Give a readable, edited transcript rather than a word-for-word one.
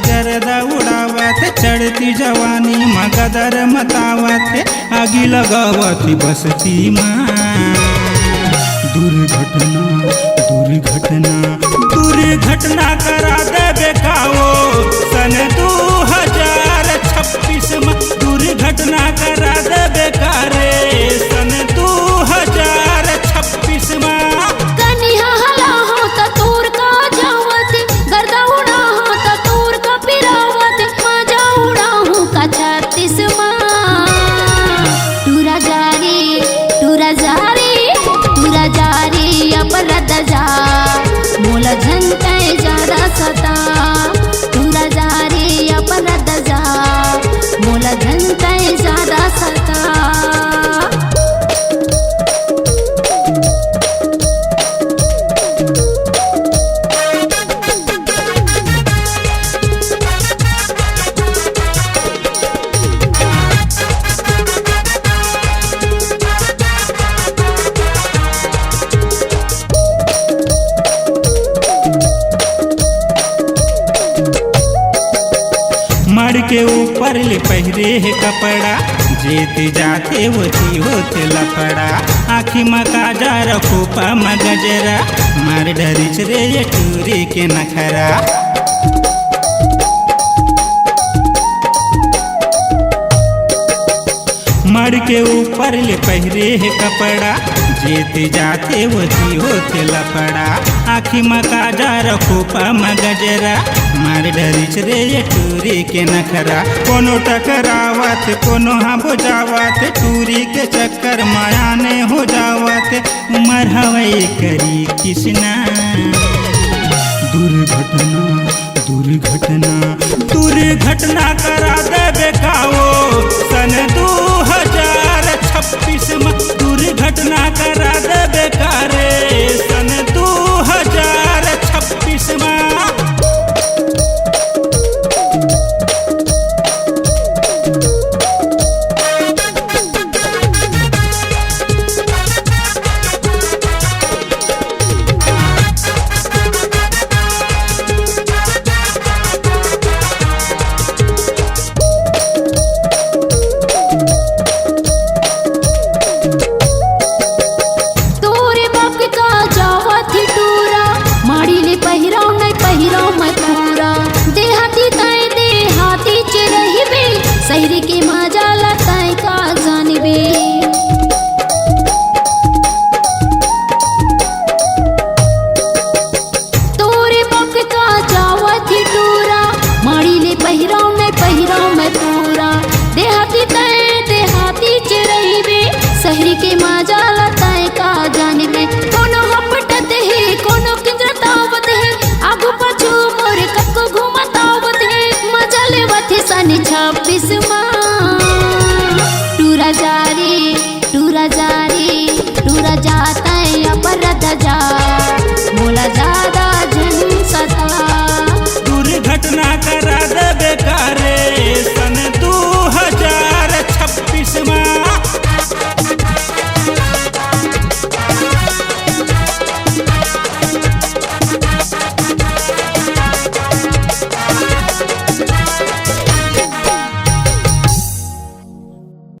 गर्दा उड़ावत चढ़ती जवानी मगदर मतावत आगी लगावती बसती माँ। दुर्घटना दुर्घटना दुर्घटना करा दे बेकाओ सन 2026 में दुर्घटना करा दे बेकारे सन 2026 में। कनिया हला हो त तूर का जावत गर्दा उड़ा हो त तूर का पिरावत मजा उड़ा हूँ का 36 माँ। टूरा जारी अपराध जा मोला झंटे ज्यादा सता। टूरा जारी अपराध जा मोला झंटे ज्यादा सता। मर के ऊपर ले पहरे है कपड़ा जेते जाते होती होते लफड़ा आखी मका जा रखो पा मगजरा मार डरिच रे ये टूरी के नखरा। मर के ऊपर ले पहरे है कपड़ा जेते जाते होते लफड़ा आखी मका जा रखो पा मगजरा मार डरिच रे ये टूरी के नखरा। कोनो टकरावत कोनो हाँ बुझावत टूरी के चक्कर माया ने हो जावत उमर हवई करी किसना। दुर्घटना दुर्घटना दुर्घटना करा दे बेकाओ सन 2026 में दुर्घटना